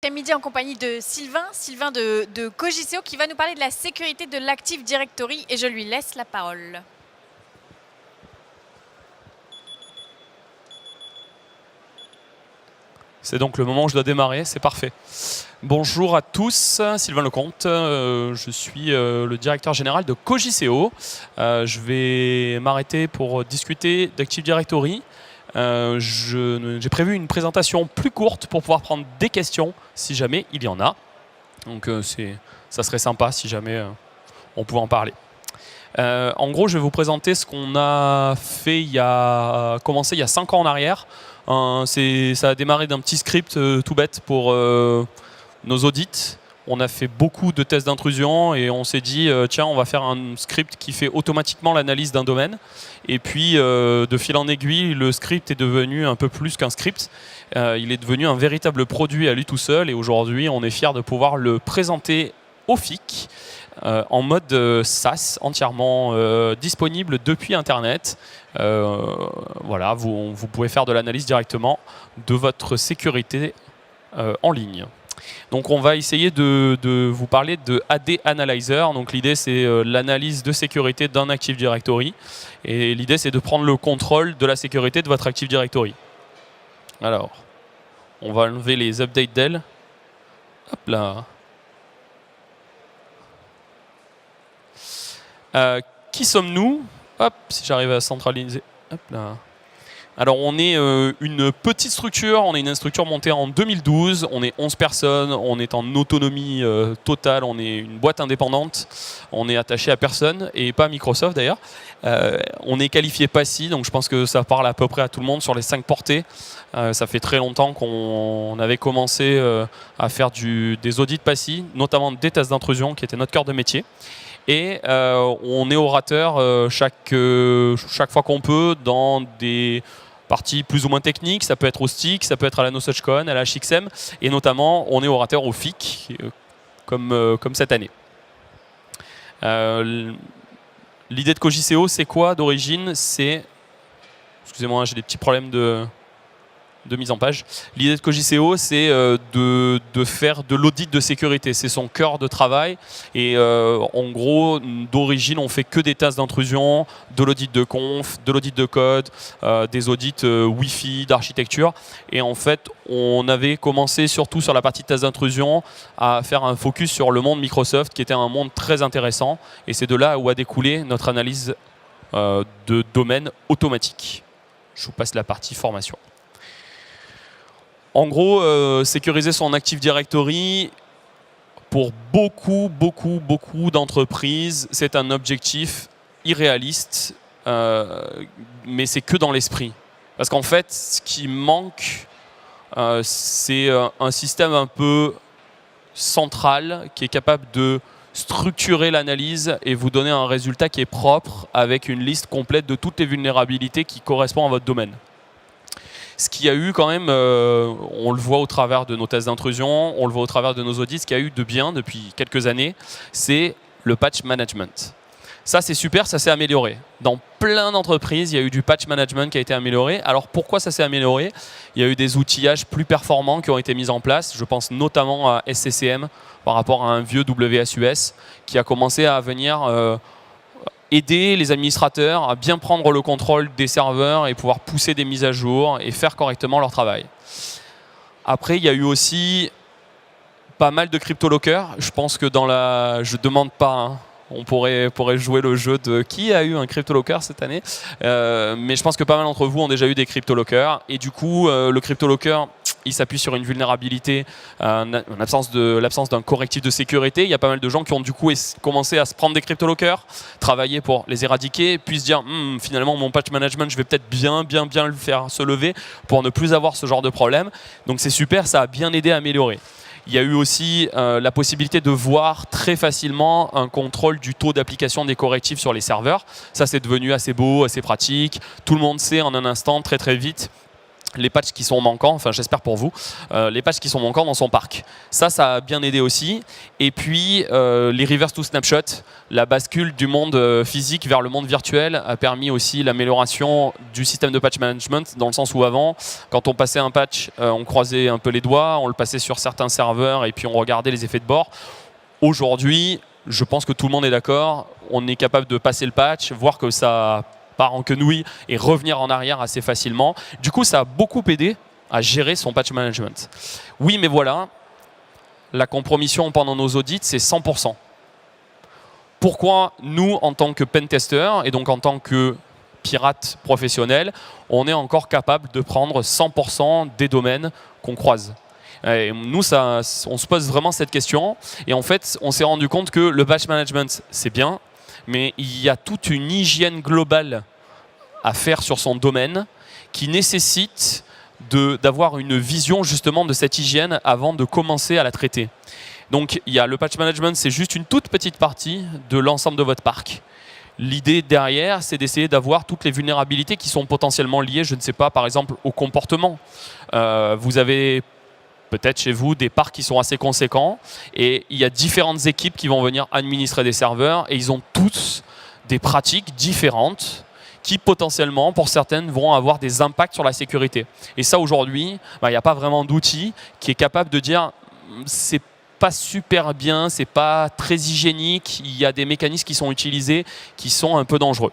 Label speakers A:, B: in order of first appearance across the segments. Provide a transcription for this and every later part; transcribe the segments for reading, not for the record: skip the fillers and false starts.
A: Midi en compagnie de Sylvain de Cogiceo qui va nous parler de la sécurité de l'Active Directory et je lui laisse la parole.
B: C'est donc le moment où je dois démarrer, c'est parfait. Bonjour à tous, Sylvain Lecomte, je suis le directeur général de Cogiceo. Je vais m'arrêter pour discuter d'Active Directory. J'ai prévu une présentation plus courte pour pouvoir prendre des questions si jamais il y en a. Donc ça serait sympa si jamais on pouvait en parler. En gros, je vais vous présenter ce qu'on a fait commencé il y a 5 ans en arrière. Ça a démarré d'un petit script tout bête pour nos audits. On a fait beaucoup de tests d'intrusion et on s'est dit tiens, on va faire un script qui fait automatiquement l'analyse d'un domaine. Et puis de fil en aiguille, le script est devenu un peu plus qu'un script. Il est devenu un véritable produit à lui tout seul et aujourd'hui on est fiers de pouvoir le présenter au FIC en mode SaaS, entièrement disponible depuis Internet. Voilà, vous pouvez faire de l'analyse directement de votre sécurité en ligne. Donc on va essayer de vous parler de AD Analyzer. Donc l'idée c'est l'analyse de sécurité d'un Active Directory. Et l'idée c'est de prendre le contrôle de la sécurité de votre Active Directory. Alors, on va enlever les updates d'elle. Hop là. Qui sommes-nous? Hop, si j'arrive à centraliser. Hop là. Alors on est une petite structure, on est une structure montée en 2012, on est 11 personnes, on est en autonomie totale, on est une boîte indépendante, on est attaché à personne et pas à Microsoft d'ailleurs. On est qualifié PASI, donc je pense que ça parle à peu près à tout le monde sur les 5 portées. Ça fait très longtemps qu'on avait commencé à faire des audits PASI, notamment des tests d'intrusion qui étaient notre cœur de métier. Et on est orateur chaque fois qu'on peut dans des parties plus ou moins techniques. Ça peut être au STIC, ça peut être à la NoSuchCon, à la HXM. Et notamment, on est orateur au FIC, comme cette année. L'idée de Cogiceo, c'est quoi d'origine? C'est... Excusez-moi, j'ai des petits problèmes de mise en page. L'idée de Cogiceo, c'est de faire de l'audit de sécurité. C'est son cœur de travail. Et en gros, d'origine, on fait que des tests d'intrusion, de l'audit de conf, de l'audit de code, des audits Wi-Fi, d'architecture. Et en fait, on avait commencé surtout sur la partie test d'intrusion à faire un focus sur le monde Microsoft, qui était un monde très intéressant. Et c'est de là où a découlé notre analyse de domaine automatique. Je vous passe la partie formation. En gros, sécuriser son Active Directory, pour beaucoup d'entreprises, c'est un objectif irréaliste, mais c'est que dans l'esprit. Parce qu'en fait, ce qui manque, c'est un système un peu central qui est capable de structurer l'analyse et vous donner un résultat qui est propre avec une liste complète de toutes les vulnérabilités qui correspondent à votre domaine. Ce qu'il y a eu quand même, on le voit au travers de nos tests d'intrusion, on le voit au travers de nos audits, ce qu'il y a eu de bien depuis quelques années, c'est le patch management. Ça c'est super, ça s'est amélioré. Dans plein d'entreprises, il y a eu du patch management qui a été amélioré. Alors pourquoi ça s'est amélioré? Il y a eu des outillages plus performants qui ont été mis en place. Je pense notamment à SCCM par rapport à un vieux WSUS qui a commencé à venir aider les administrateurs à bien prendre le contrôle des serveurs et pouvoir pousser des mises à jour et faire correctement leur travail. Après, il y a eu aussi pas mal de crypto-lockers. Je pense que je ne demande pas, hein. On pourrait jouer le jeu de qui a eu un crypto-locker cette année. Mais je pense que pas mal d'entre vous ont déjà eu des crypto-lockers. Et du coup, le crypto-locker, il s'appuie sur une vulnérabilité, l'absence d'un correctif de sécurité. Il y a pas mal de gens qui ont du coup commencé à se prendre des crypto-lockers, travailler pour les éradiquer, puis se dire finalement mon patch management, je vais peut-être bien le faire se lever pour ne plus avoir ce genre de problème. Donc c'est super, ça a bien aidé à améliorer. Il y a eu aussi la possibilité de voir très facilement un contrôle du taux d'application des correctifs sur les serveurs. Ça, c'est devenu assez beau, assez pratique. Tout le monde sait en un instant, très vite, les patchs qui sont manquants, enfin j'espère pour vous, les patchs qui sont manquants dans son parc. Ça a bien aidé aussi. Et puis les reverse to snapshot, la bascule du monde physique vers le monde virtuel a permis aussi l'amélioration du système de patch management, dans le sens où avant, quand on passait un patch, on croisait un peu les doigts, on le passait sur certains serveurs et puis on regardait les effets de bord. Aujourd'hui, je pense que tout le monde est d'accord, on est capable de passer le patch, voir que ça part en quenouille et revenir en arrière assez facilement. Du coup, ça a beaucoup aidé à gérer son patch management. Oui, mais voilà, la compromission pendant nos audits, c'est 100%. Pourquoi nous, en tant que pentester, et donc en tant que pirate professionnel, on est encore capable de prendre 100% des domaines qu'on croise? Et nous, on se pose vraiment cette question. Et en fait, on s'est rendu compte que le patch management, c'est bien, mais il y a toute une hygiène globale à faire sur son domaine qui nécessite d'avoir une vision justement de cette hygiène avant de commencer à la traiter. Donc il y a le patch management, c'est juste une toute petite partie de l'ensemble de votre parc. L'idée derrière, c'est d'essayer d'avoir toutes les vulnérabilités qui sont potentiellement liées, je ne sais pas, par exemple au comportement. Vous avez peut-être chez vous des parcs qui sont assez conséquents et il y a différentes équipes qui vont venir administrer des serveurs et ils ont tous des pratiques différentes qui potentiellement, pour certaines, vont avoir des impacts sur la sécurité. Et ça, aujourd'hui, il n'y a pas vraiment d'outil qui est capable de dire c'est pas super bien, c'est pas très hygiénique, il y a des mécanismes qui sont utilisés qui sont un peu dangereux.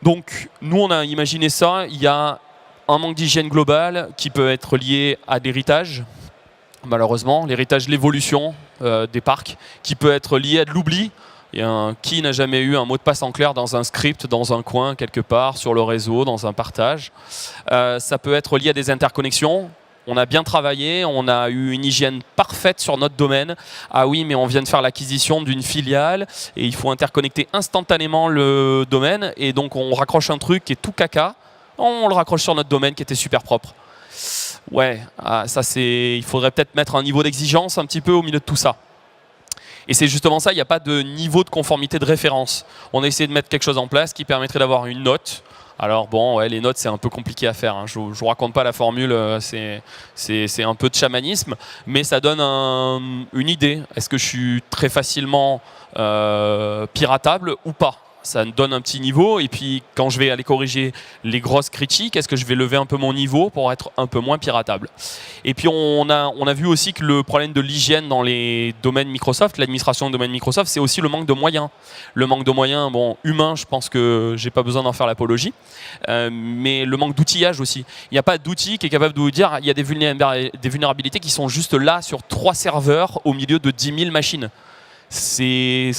B: Donc, nous, on a imaginé ça. Il y a un manque d'hygiène globale qui peut être lié à l'héritage, malheureusement, l'héritage, l'évolution des parcs, qui peut être lié à de l'oubli. Qui n'a jamais eu un mot de passe en clair dans un script, dans un coin, quelque part, sur le réseau, dans un partage. Ça peut être lié à des interconnexions. On a bien travaillé, on a eu une hygiène parfaite sur notre domaine. Ah oui, mais on vient de faire l'acquisition d'une filiale et il faut interconnecter instantanément le domaine. Et donc on raccroche un truc qui est tout caca. On le raccroche sur notre domaine qui était super propre. Ouais, il faudrait peut-être mettre un niveau d'exigence un petit peu au milieu de tout ça. Et c'est justement ça, il n'y a pas de niveau de conformité de référence. On a essayé de mettre quelque chose en place qui permettrait d'avoir une note. Alors bon, ouais, les notes, c'est un peu compliqué à faire. Hein. Je ne vous raconte pas la formule, c'est un peu de chamanisme, mais ça donne une idée. Est-ce que je suis très facilement piratable ou pas? Ça me donne un petit niveau, et puis quand je vais aller corriger les grosses critiques, est-ce que je vais lever un peu mon niveau pour être un peu moins piratable? Et puis on a vu aussi que le problème de l'hygiène dans les domaines Microsoft, l'administration de domaine Microsoft, c'est aussi le manque de moyens. Le manque de moyens, bon, humain, je pense que j'ai pas besoin d'en faire l'apologie, mais le manque d'outillage aussi. Il n'y a pas d'outil qui est capable de vous dire il y a des vulnérabilités qui sont juste là sur 3 serveurs au milieu de 10 000 machines. C'est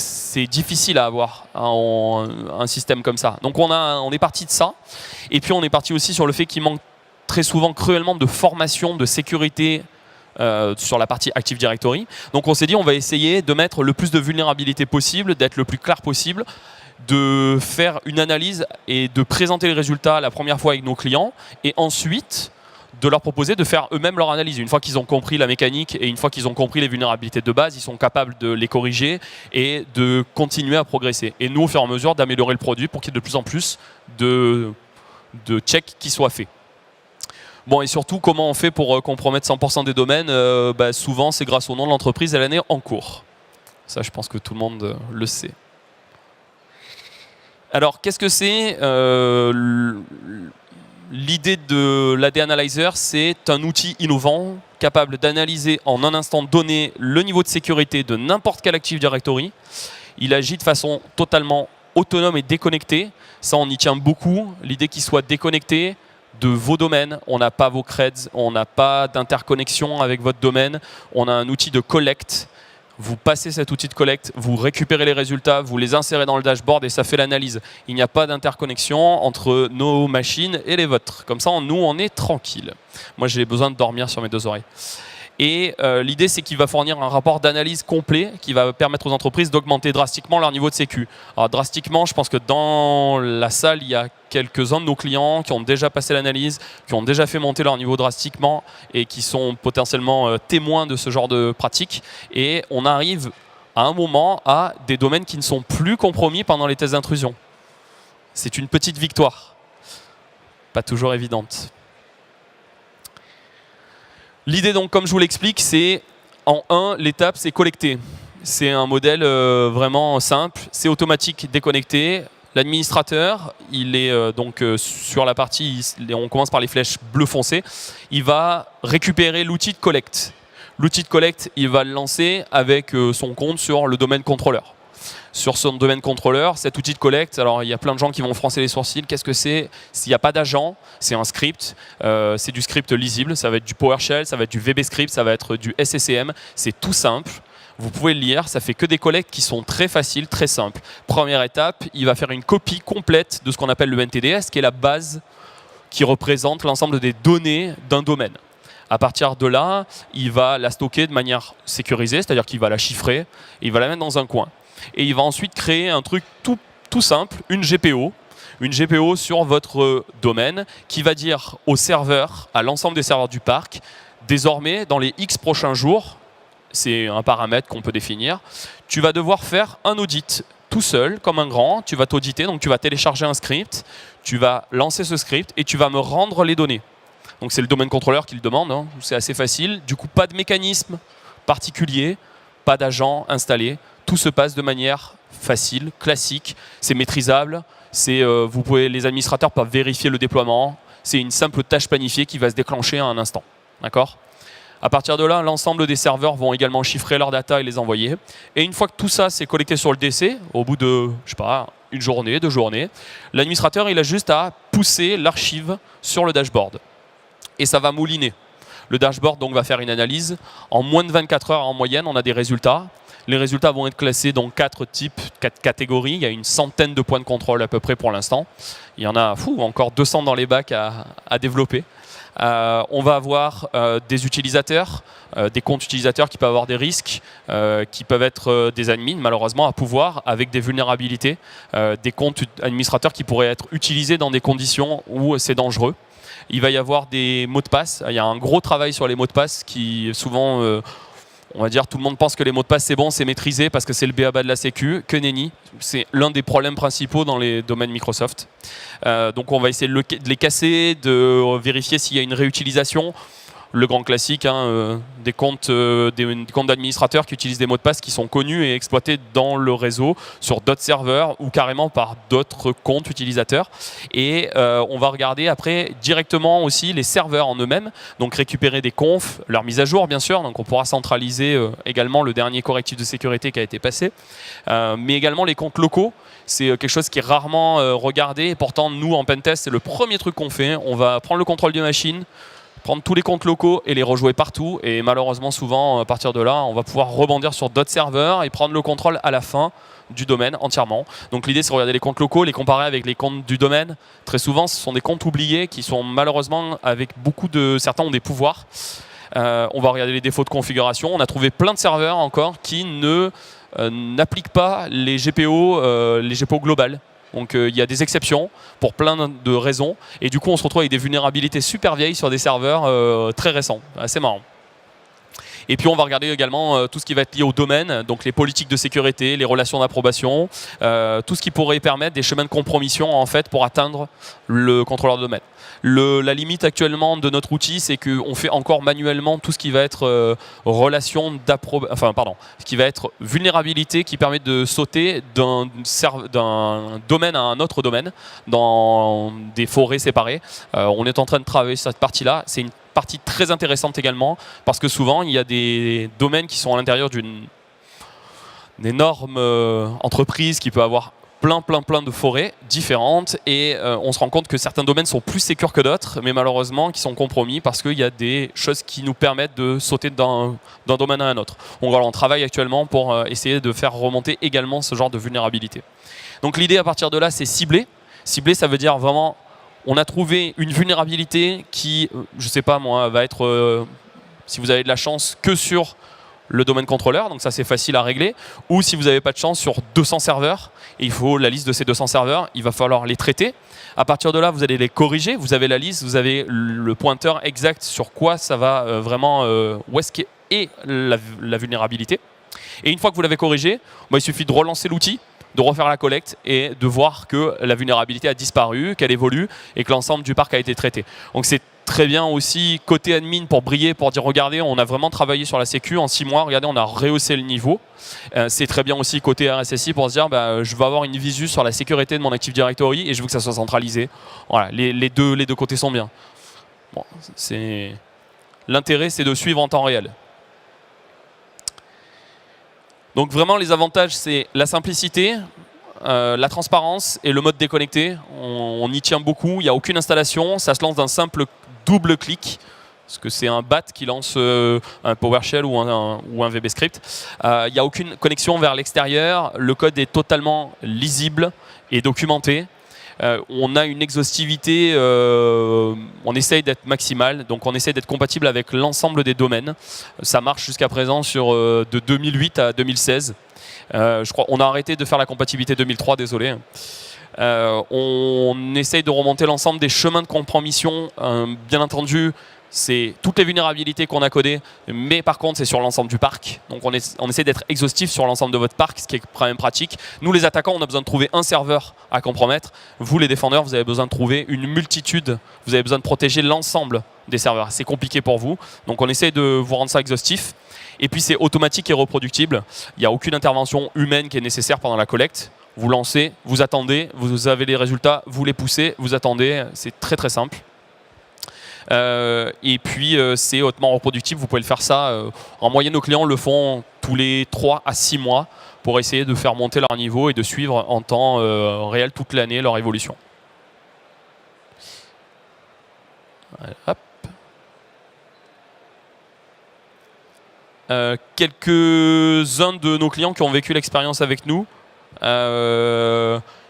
B: difficile à avoir un système comme ça. Donc on est parti de ça. Et puis on est parti aussi sur le fait qu'il manque très souvent cruellement de formation de sécurité sur la partie Active Directory. Donc on s'est dit on va essayer de mettre le plus de vulnérabilités possible, d'être le plus clair possible, de faire une analyse et de présenter les résultats la première fois avec nos clients et ensuite de leur proposer de faire eux-mêmes leur analyse. Une fois qu'ils ont compris la mécanique et une fois qu'ils ont compris les vulnérabilités de base, ils sont capables de les corriger et de continuer à progresser. Et nous, au fur et à mesure, d'améliorer le produit pour qu'il y ait de plus en plus de checks qui soient faits. Bon, et surtout, comment on fait pour compromettre 100% des domaines? Souvent, c'est grâce au nom de l'entreprise et à l'année en cours. Ça, je pense que tout le monde le sait. Alors, qu'est-ce que c'est l'idée de l'AD Analyzer, c'est un outil innovant capable d'analyser en un instant donné le niveau de sécurité de n'importe quel Active Directory. Il agit de façon totalement autonome et déconnectée. Ça, on y tient beaucoup. L'idée qu'il soit déconnecté de vos domaines. On n'a pas vos creds, on n'a pas d'interconnexion avec votre domaine. On a un outil de collecte. Vous passez cet outil de collecte, vous récupérez les résultats, vous les insérez dans le dashboard et ça fait l'analyse. Il n'y a pas d'interconnexion entre nos machines et les vôtres. Comme ça, nous, on est tranquille. Moi, j'ai besoin de dormir sur mes 2 oreilles. Et l'idée, c'est qu'il va fournir un rapport d'analyse complet qui va permettre aux entreprises d'augmenter drastiquement leur niveau de sécu. Alors drastiquement, je pense que dans la salle, il y a quelques-uns de nos clients qui ont déjà passé l'analyse, qui ont déjà fait monter leur niveau drastiquement et qui sont potentiellement témoins de ce genre de pratique. Et on arrive à un moment à des domaines qui ne sont plus compromis pendant les tests d'intrusion. C'est une petite victoire, pas toujours évidente. L'idée, donc, comme je vous l'explique, c'est en 1, l'étape, c'est collecter. C'est un modèle vraiment simple, c'est automatique déconnecté. L'administrateur, il est donc sur la partie, on commence par les flèches bleu foncé, il va récupérer l'outil de collecte. L'outil de collecte, il va le lancer avec son compte sur le domaine contrôleur. Sur son domaine contrôleur, cet outil de collecte, alors il y a plein de gens qui vont froncer les sourcils. Qu'est-ce que c'est? S'il n'y a pas d'agent, c'est un script. C'est du script lisible, ça va être du PowerShell, ça va être du VBScript, ça va être du SCCM. C'est tout simple. Vous pouvez le lire, ça fait que des collectes qui sont très faciles, très simples. Première étape, il va faire une copie complète de ce qu'on appelle le NTDS, qui est la base qui représente l'ensemble des données d'un domaine. À partir de là, il va la stocker de manière sécurisée, c'est-à-dire qu'il va la chiffrer, et il va la mettre dans un coin. Et il va ensuite créer un truc tout simple, une GPO sur votre domaine, qui va dire aux serveurs, à l'ensemble des serveurs du parc, désormais, dans les X prochains jours, c'est un paramètre qu'on peut définir, tu vas devoir faire un audit tout seul, comme un grand, tu vas t'auditer, donc tu vas télécharger un script, tu vas lancer ce script et tu vas me rendre les données. Donc c'est le domaine contrôleur qui le demande, hein. C'est assez facile. Du coup, pas de mécanisme particulier, pas d'agent installé. Tout se passe de manière facile, classique, c'est maîtrisable. Les administrateurs peuvent vérifier le déploiement. C'est une simple tâche planifiée qui va se déclencher à un instant. D'accord ? À partir de là, l'ensemble des serveurs vont également chiffrer leurs data et les envoyer. Et une fois que tout ça s'est collecté sur le DC, au bout de, je sais pas, une journée, 2 journées, l'administrateur il a juste à pousser l'archive sur le dashboard. Et ça va mouliner. Le dashboard donc va faire une analyse. En moins de 24 heures en moyenne, on a des résultats. Les résultats vont être classés dans 4 types, 4 catégories. Il y a une centaine de points de contrôle à peu près pour l'instant. Il y en a encore 200 dans les bacs à développer. On va avoir des utilisateurs, des comptes utilisateurs qui peuvent avoir des risques, qui peuvent être des admins malheureusement à pouvoir avec des vulnérabilités, des comptes administrateurs qui pourraient être utilisés dans des conditions où c'est dangereux. Il va y avoir des mots de passe. Il y a un gros travail sur les mots de passe qui souvent, on va dire, tout le monde pense que les mots de passe c'est bon, c'est maîtrisé parce que c'est le b.a.-ba de la sécu. Que nenni, c'est l'un des problèmes principaux dans les domaines Microsoft. Donc on va essayer de les casser, de vérifier s'il y a une réutilisation. Le grand classique, hein, des comptes d'administrateurs qui utilisent des mots de passe qui sont connus et exploités dans le réseau sur d'autres serveurs ou carrément par d'autres comptes utilisateurs. Et on va regarder après directement aussi les serveurs en eux-mêmes, donc récupérer des confs, leur mise à jour bien sûr, donc on pourra centraliser également le dernier correctif de sécurité qui a été passé, mais également les comptes locaux. C'est quelque chose qui est rarement regardé et pourtant nous en pentest c'est le premier truc qu'on fait. On va prendre le contrôle des machines, prendre tous les comptes locaux et les rejouer partout. Et malheureusement, souvent, à partir de là, on va pouvoir rebondir sur d'autres serveurs et prendre le contrôle à la fin du domaine entièrement. Donc l'idée, c'est de regarder les comptes locaux, les comparer avec les comptes du domaine. Très souvent, ce sont des comptes oubliés qui sont malheureusement avec beaucoup de... Certains ont des pouvoirs. On va regarder les défauts de configuration. On a trouvé plein de serveurs encore qui n'appliquent pas les GPO globales. Donc il y a des exceptions pour plein de raisons. Et du coup, on se retrouve avec des vulnérabilités super vieilles sur des serveurs très récents. Assez marrant. Et puis on va regarder également tout ce qui va être lié au domaine, donc les politiques de sécurité, les relations d'approbation, tout ce qui pourrait permettre des chemins de compromission en fait pour atteindre le contrôleur de domaine. La limite actuellement de notre outil, c'est qu'on fait encore manuellement tout ce qui va être ce qui va être vulnérabilité qui permet de sauter d'un domaine à un autre domaine dans des forêts séparées. On est en train de travailler sur cette partie-là. C'est une partie très intéressante également parce que souvent il y a des domaines qui sont à l'intérieur d'une énorme entreprise qui peut avoir plein de forêts différentes et on se rend compte que certains domaines sont plus sécurs que d'autres mais malheureusement qui sont compromis parce qu'il y a des choses qui nous permettent de sauter d'un domaine à un autre. Donc voilà, on travaille actuellement pour essayer de faire remonter également ce genre de vulnérabilité. Donc l'idée à partir de là c'est cibler. Cibler ça veut dire vraiment on a trouvé une vulnérabilité qui, je ne sais pas moi, va être, si vous avez de la chance, que sur le domaine contrôleur, donc ça c'est facile à régler, ou si vous n'avez pas de chance sur 200 serveurs, et il faut la liste de ces 200 serveurs, il va falloir les traiter. À partir de là, vous allez les corriger, vous avez la liste, vous avez le pointeur exact sur quoi ça va vraiment, où est-ce qu'est la vulnérabilité. Et une fois que vous l'avez corrigé, il suffit de relancer l'outil, de refaire la collecte et de voir que la vulnérabilité a disparu, qu'elle évolue et que l'ensemble du parc a été traité. Donc c'est très bien aussi côté admin pour briller, pour dire regardez, on a vraiment travaillé sur la sécu en 6 mois, regardez, on a rehaussé le niveau. C'est très bien aussi côté RSSI pour se dire je veux avoir une visu sur la sécurité de mon Active Directory et je veux que ça soit centralisé. Voilà, les deux côtés sont bien. Bon, l'intérêt, c'est de suivre en temps réel. Donc vraiment, les avantages, c'est la simplicité, la transparence et le mode déconnecté. On y tient beaucoup, il n'y a aucune installation, ça se lance d'un simple double clic, parce que c'est un BAT qui lance un PowerShell ou un VB Script. Il n'y a aucune connexion vers l'extérieur, le code est totalement lisible et documenté. On a une exhaustivité, on essaye d'être maximale, donc on essaye d'être compatible avec l'ensemble des domaines. Ça marche jusqu'à présent de 2008 à 2016. Je crois, on a arrêté de faire la compatibilité 2003, désolé. On essaye de remonter l'ensemble des chemins de compromission. Bien entendu, c'est toutes les vulnérabilités qu'on a codées, mais par contre, c'est sur l'ensemble du parc. Donc on essaie d'être exhaustif sur l'ensemble de votre parc, ce qui est quand même pratique. Nous, les attaquants, on a besoin de trouver un serveur à compromettre. Vous, les défendeurs, vous avez besoin de trouver une multitude. Vous avez besoin de protéger l'ensemble des serveurs. C'est compliqué pour vous. Donc on essaie de vous rendre ça exhaustif. Et puis, c'est automatique et reproductible. Il n'y a aucune intervention humaine qui est nécessaire pendant la collecte. Vous lancez, vous attendez, vous avez les résultats, vous les poussez, vous attendez. C'est très, très simple. Et puis c'est hautement reproductible, vous pouvez le faire ça. En moyenne, nos clients le font tous les 3 à 6 mois pour essayer de faire monter leur niveau et de suivre en temps réel toute l'année leur évolution. Hop. Quelques-uns de nos clients qui ont vécu l'expérience avec nous.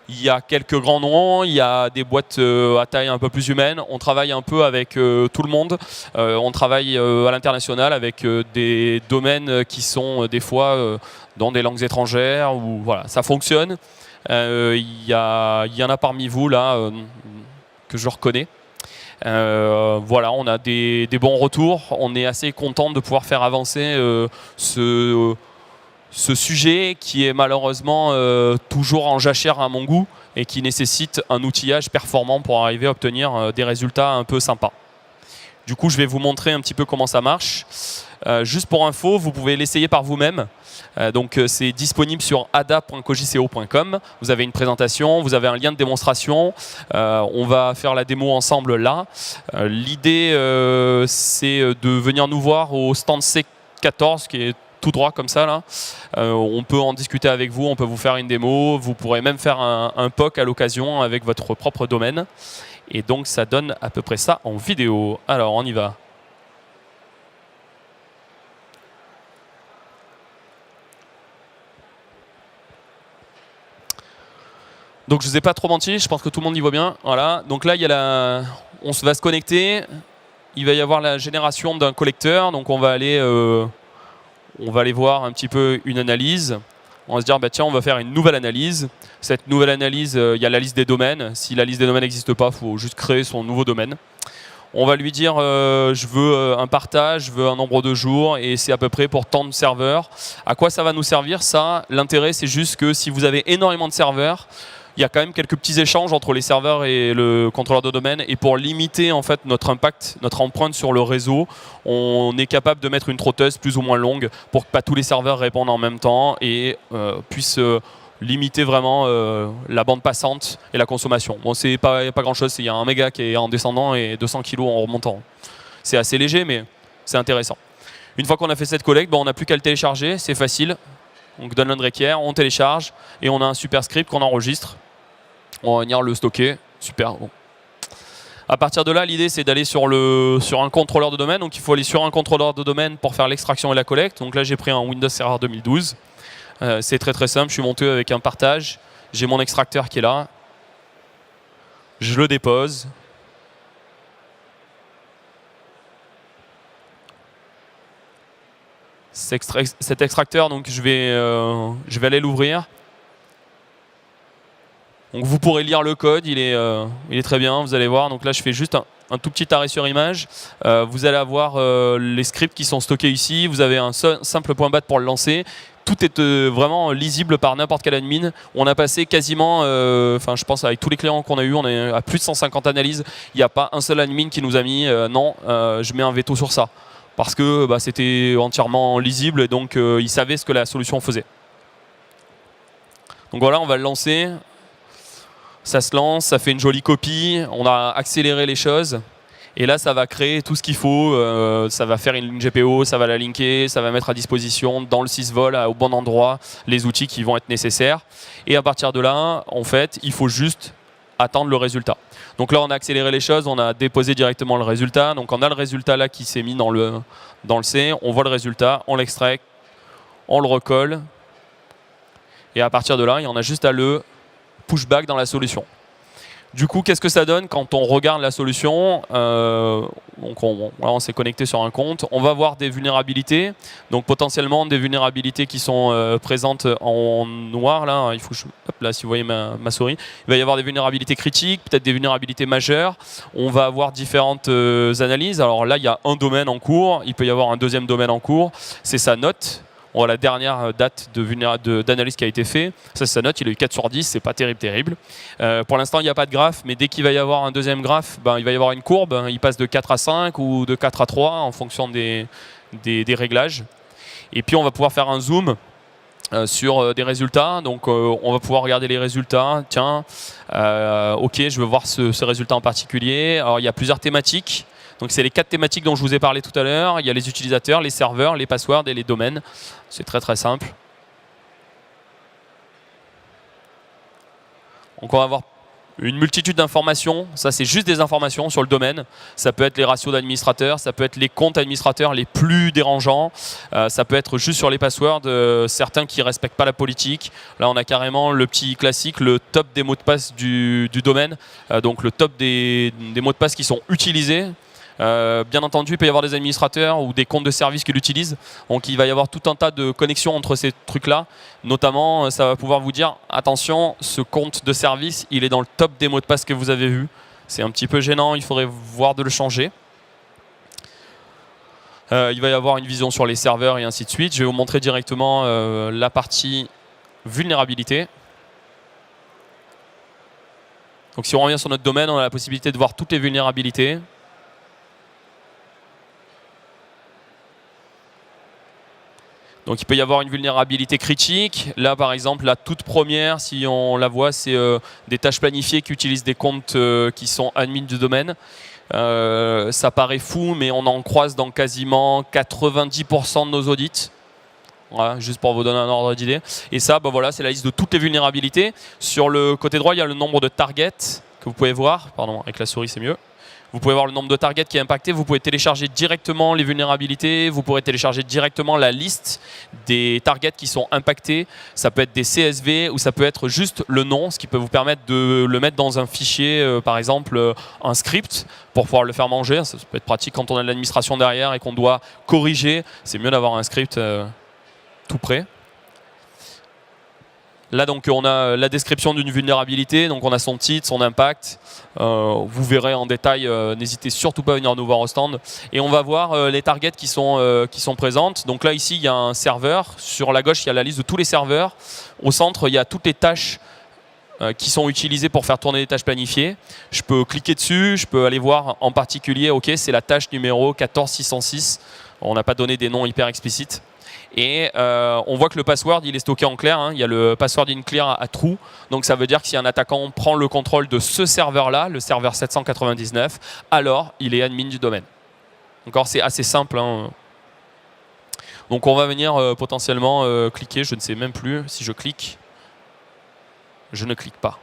B: Il y a quelques grands noms, il y a des boîtes à taille un peu plus humaine. On travaille un peu avec tout le monde. On travaille à l'international avec des domaines qui sont des fois dans des langues étrangères. Voilà, ça fonctionne. Il y en a parmi vous là que je reconnais. Voilà, on a des bons retours. On est assez content de pouvoir faire avancer ce sujet qui est malheureusement toujours en jachère à mon goût et qui nécessite un outillage performant pour arriver à obtenir des résultats un peu sympas. Du coup, je vais vous montrer un petit peu comment ça marche. Juste pour info, vous pouvez l'essayer par vous-même. Donc c'est disponible sur ada.cogiceo.com. Vous avez une présentation, vous avez un lien de démonstration. On va faire la démo ensemble là. L'idée, c'est de venir nous voir au stand C14 qui est tout droit comme ça là. On peut en discuter avec vous, on peut vous faire une démo, vous pourrez même faire un POC à l'occasion avec votre propre domaine. Et donc ça donne à peu près ça en vidéo. Alors on y va. Donc je ne vous ai pas trop menti, je pense que tout le monde y voit bien. Voilà. Donc là, on va se connecter. Il va y avoir la génération d'un collecteur. Donc on va aller voir un petit peu une analyse. On va se dire, tiens, on va faire une nouvelle analyse. Cette nouvelle analyse, il y a la liste des domaines. Si la liste des domaines n'existe pas, il faut juste créer son nouveau domaine. On va lui dire, je veux un partage, je veux un nombre de jours, et c'est à peu près pour tant de serveurs. À quoi ça va nous servir, ça? L'intérêt, c'est juste que si vous avez énormément de serveurs, il y a quand même quelques petits échanges entre les serveurs et le contrôleur de domaine. Et pour limiter en fait notre impact, notre empreinte sur le réseau, on est capable de mettre une trotteuse plus ou moins longue pour que pas tous les serveurs répondent en même temps et puissent limiter vraiment la bande passante et la consommation. Bon, c'est pas grand chose, il y a 1 méga qui est en descendant et 200 kg en remontant. C'est assez léger, mais c'est intéressant. Une fois qu'on a fait cette collecte, on n'a plus qu'à le télécharger, c'est facile. Donc download requiert, on télécharge et on a un super script qu'on enregistre. On va venir le stocker. Super. Bon. À partir de là, l'idée c'est d'aller sur un contrôleur de domaine. Donc il faut aller sur un contrôleur de domaine pour faire l'extraction et la collecte. Donc là j'ai pris un Windows Server 2012. C'est très très simple. Je suis monté avec un partage. J'ai mon extracteur qui est là. Je le dépose. Cet extracteur, donc je vais aller l'ouvrir. Donc vous pourrez lire le code, il est très bien, vous allez voir. Donc là je fais juste un tout petit arrêt sur image. Vous allez avoir les scripts qui sont stockés ici. Vous avez un simple point .bat pour le lancer. tout est vraiment lisible par n'importe quel admin. On a passé quasiment, je pense avec tous les clients qu'on a eu, on est à plus de 150 analyses. Il n'y a pas un seul admin qui nous a mis non, je mets un veto sur ça. Parce que c'était entièrement lisible et donc ils savaient ce que la solution faisait. Donc voilà, on va le lancer. Ça se lance, ça fait une jolie copie. On a accéléré les choses. Et là, ça va créer tout ce qu'il faut. Ça va faire une ligne GPO, ça va la linker, ça va mettre à disposition dans le sysvol au bon endroit les outils qui vont être nécessaires. Et à partir de là, en fait, il faut juste attendre le résultat. Donc là, on a accéléré les choses, on a déposé directement le résultat. Donc on a le résultat là qui s'est mis dans le C. On voit le résultat, on l'extrait, on le recolle. Et à partir de là, il y en a juste à le pushback dans la solution. Du coup, qu'est-ce que ça donne quand on regarde la solution? On s'est connecté sur un compte. On va voir des vulnérabilités. Donc potentiellement des vulnérabilités qui sont présentes en noir. Là, il faut là, si vous voyez ma souris, il va y avoir des vulnérabilités critiques, peut-être des vulnérabilités majeures. On va avoir différentes analyses. Alors là, il y a un domaine en cours. Il peut y avoir un deuxième domaine en cours. C'est sa note. On a la dernière date d'analyse qui a été faite. Ça, c'est sa note. Il a eu 4 sur 10. C'est pas terrible. Pour l'instant, il n'y a pas de graphe. Mais dès qu'il va y avoir un deuxième graphe, il va y avoir une courbe. Il passe de 4 à 5 ou de 4 à 3 en fonction des réglages. Et puis, on va pouvoir faire un zoom sur des résultats. Donc, on va pouvoir regarder les résultats. Tiens, OK, je veux voir ce résultat en particulier. Alors, il y a plusieurs thématiques. Donc c'est les 4 thématiques dont je vous ai parlé tout à l'heure. Il y a les utilisateurs, les serveurs, les passwords et les domaines. C'est très simple. Donc on va avoir une multitude d'informations. Ça, c'est juste des informations sur le domaine. Ça peut être les ratios d'administrateurs, ça peut être les comptes administrateurs les plus dérangeants. Ça peut être juste sur les passwords, certains qui ne respectent pas la politique. Là, on a carrément le petit classique, le top des mots de passe du domaine. Donc le top des mots de passe qui sont utilisés. Bien entendu, il peut y avoir des administrateurs ou des comptes de service qui l'utilisent. Donc il va y avoir tout un tas de connexions entre ces trucs-là. Notamment, ça va pouvoir vous dire, attention, ce compte de service, il est dans le top des mots de passe que vous avez vus. C'est un petit peu gênant, il faudrait voir de le changer. Il va y avoir une vision sur les serveurs et ainsi de suite. Je vais vous montrer directement la partie vulnérabilité. Donc si on revient sur notre domaine, on a la possibilité de voir toutes les vulnérabilités. Donc il peut y avoir une vulnérabilité critique. Là par exemple, la toute première, si on la voit, c'est des tâches planifiées qui utilisent des comptes qui sont admins du domaine. Ça paraît fou, mais on en croise dans quasiment 90% de nos audits. Voilà, juste pour vous donner un ordre d'idée. Et ça, voilà, c'est la liste de toutes les vulnérabilités. Sur le côté droit, il y a le nombre de targets que vous pouvez voir. Pardon, avec la souris, c'est mieux. Vous pouvez voir le nombre de targets qui est impacté. Vous pouvez télécharger directement les vulnérabilités. Vous pourrez télécharger directement la liste des targets qui sont impactés. Ça peut être des CSV ou ça peut être juste le nom, ce qui peut vous permettre de le mettre dans un fichier, par exemple un script, pour pouvoir le faire manger. Ça peut être pratique quand on a de l'administration derrière et qu'on doit corriger. C'est mieux d'avoir un script tout prêt. Là, donc, on a la description d'une vulnérabilité, donc on a son titre, son impact. Vous verrez en détail, n'hésitez surtout pas à venir nous voir au stand. Et on va voir les targets qui sont présentes. Donc là, ici, il y a un serveur. Sur la gauche, il y a la liste de tous les serveurs. Au centre, il y a toutes les tâches qui sont utilisées pour faire tourner les tâches planifiées. Je peux cliquer dessus, je peux aller voir en particulier, OK, c'est la tâche numéro 14606. On n'a pas donné des noms hyper explicites. Et on voit que le password il est stocké en clair, il y a le password in clear à true, donc ça veut dire que si un attaquant prend le contrôle de ce serveur là, le serveur 799, alors il est admin du domaine. Encore, c'est assez simple. Donc on va venir potentiellement cliquer, je ne sais même plus si je clique, je ne clique pas.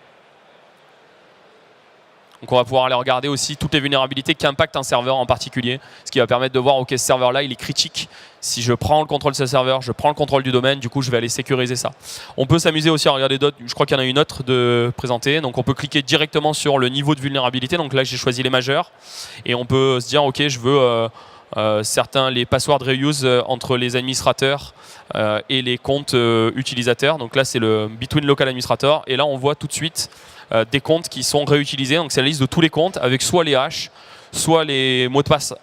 B: Donc on va pouvoir aller regarder aussi toutes les vulnérabilités qui impactent un serveur en particulier, ce qui va permettre de voir, ok, ce serveur-là, il est critique. Si je prends le contrôle de ce serveur, je prends le contrôle du domaine, du coup, je vais aller sécuriser ça. On peut s'amuser aussi à regarder d'autres, je crois qu'il y en a une autre de présenter. Donc on peut cliquer directement sur le niveau de vulnérabilité. Donc là, j'ai choisi les majeurs. Et on peut se dire, ok, je veux les passwords reuse entre les administrateurs et les comptes utilisateurs. Donc là, c'est le between local administrator. Et là, on voit tout de suite des comptes qui sont réutilisés. Donc c'est la liste de tous les comptes avec soit les hashes, soit les mots de passe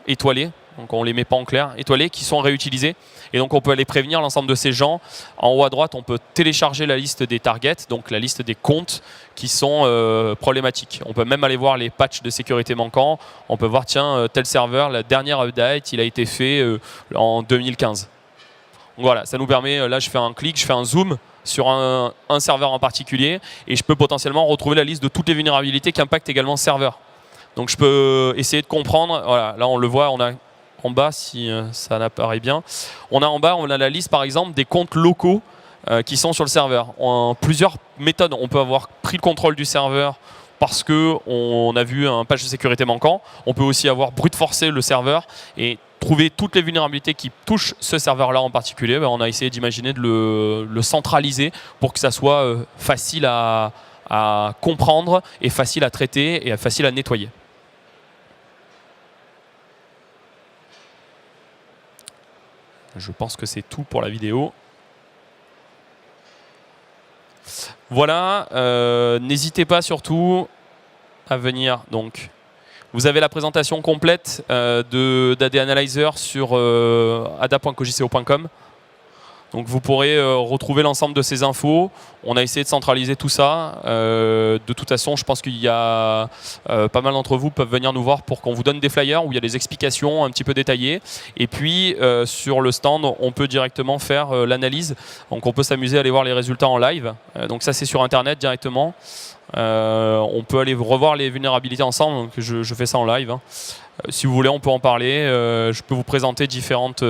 B: étoilés. donc on les met pas en clair, étoilés, qui sont réutilisés. Et donc on peut aller prévenir l'ensemble de ces gens. En haut à droite, on peut télécharger la liste des targets, donc la liste des comptes qui sont problématiques. On peut même aller voir les patchs de sécurité manquants. On peut voir, tiens, tel serveur, la dernière update, il a été fait en 2015. Donc voilà, ça nous permet, là je fais un clic, je fais un zoom sur un serveur en particulier et je peux potentiellement retrouver la liste de toutes les vulnérabilités qui impactent également ce serveur. Donc je peux essayer de comprendre, voilà, là on le voit, on a en bas, si ça apparaît bien, on a la liste par exemple des comptes locaux qui sont sur le serveur. Plusieurs méthodes, on peut avoir pris le contrôle du serveur parce qu'on a vu un patch de sécurité manquant, on peut aussi avoir brute forcé le serveur et trouver toutes les vulnérabilités qui touchent ce serveur-là en particulier. On a essayé d'imaginer de le centraliser pour que ça soit facile à comprendre et facile à traiter et facile à nettoyer. Je pense que c'est tout pour la vidéo. Voilà, n'hésitez pas surtout à venir. Donc, vous avez la présentation complète d'AD Analyzer sur ada.cogiceo.com. Donc vous pourrez retrouver l'ensemble de ces infos. On a essayé de centraliser tout ça. De toute façon, je pense qu'il y a pas mal d'entre vous peuvent venir nous voir pour qu'on vous donne des flyers où il y a des explications un petit peu détaillées. Et puis sur le stand, on peut directement faire l'analyse. Donc on peut s'amuser à aller voir les résultats en live. Donc ça c'est sur Internet directement. On peut aller revoir les vulnérabilités ensemble. Donc je fais ça en live. Si vous voulez, on peut en parler. Je peux vous présenter différentes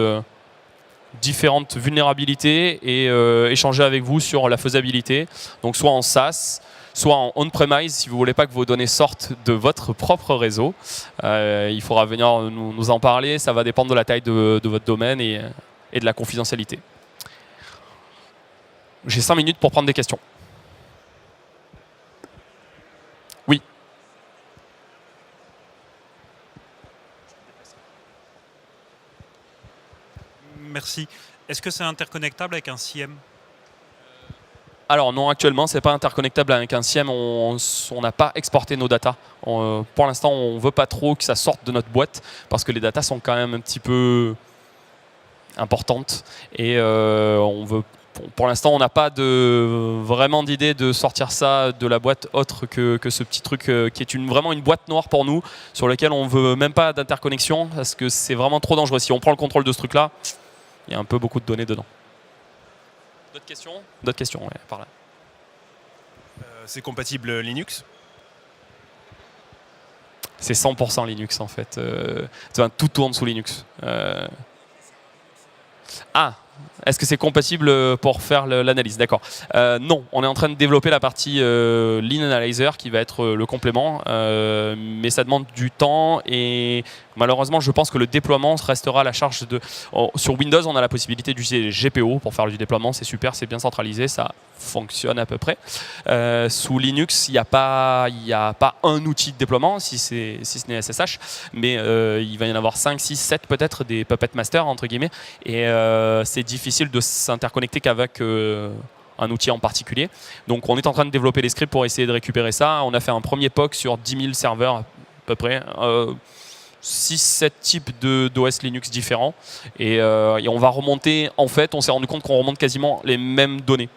B: vulnérabilités et échanger avec vous sur la faisabilité. Donc soit en SaaS, soit en on-premise si vous ne voulez pas que vos données sortent de votre propre réseau. Il faudra venir nous en parler. Ça va dépendre de la taille de votre domaine et de la confidentialité. J'ai 5 minutes pour prendre des questions. Oui.
C: Merci. Est-ce que c'est interconnectable avec un SIEM?
B: Alors non, actuellement, ce n'est pas interconnectable avec un SIEM. On n'a pas exporté nos datas. Pour l'instant, on ne veut pas trop que ça sorte de notre boîte parce que les datas sont quand même un petit peu importantes. Et pour l'instant, on n'a pas vraiment d'idée de sortir ça de la boîte autre que ce petit truc qui est vraiment une boîte noire pour nous, sur laquelle on ne veut même pas d'interconnexion parce que c'est vraiment trop dangereux. Si on prend le contrôle de ce truc-là, il y a un peu beaucoup de données dedans. D'autres questions? D'autres questions, ouais, par là.
D: C'est compatible Linux?
B: C'est 100% Linux en fait. Tout tourne sous Linux. Ah, est-ce que c'est compatible pour faire l'analyse? D'accord. Non, on est en train de développer la partie Lean Analyzer qui va être le complément, mais ça demande du temps et malheureusement, je pense que le déploiement restera à la charge de... Sur Windows, on a la possibilité d'utiliser GPO pour faire du déploiement, c'est super, c'est bien centralisé, ça fonctionne à peu près. Sous Linux, il n'y a pas un outil de déploiement, si ce n'est SSH, mais il va y en avoir 5, 6, 7 peut-être, des Puppet Master, entre guillemets, et c'est difficile de s'interconnecter qu'avec un outil en particulier. Donc on est en train de développer les scripts pour essayer de récupérer ça. On a fait un premier POC sur 10 000 serveurs à peu près. 6-7 types d'OS Linux différents et on va remonter, en fait on s'est rendu compte qu'on remonte quasiment les mêmes données.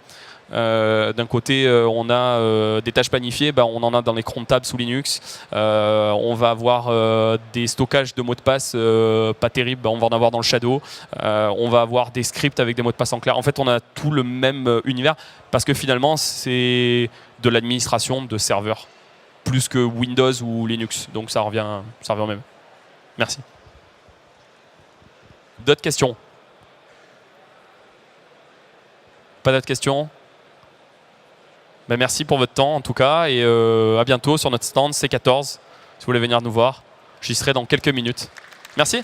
B: D'un côté on a des tâches planifiées, on en a dans les cron tabs sous Linux, on va avoir des stockages de mots de passe pas terribles, on va en avoir dans le Shadow, on va avoir des scripts avec des mots de passe en clair. En fait on a tout le même univers parce que finalement c'est de l'administration de serveurs plus que Windows ou Linux, donc ça revient au même. Merci. D'autres questions? Pas d'autres questions? Merci pour votre temps en tout cas et à bientôt sur notre stand C14 si vous voulez venir nous voir. J'y serai dans quelques minutes. Merci.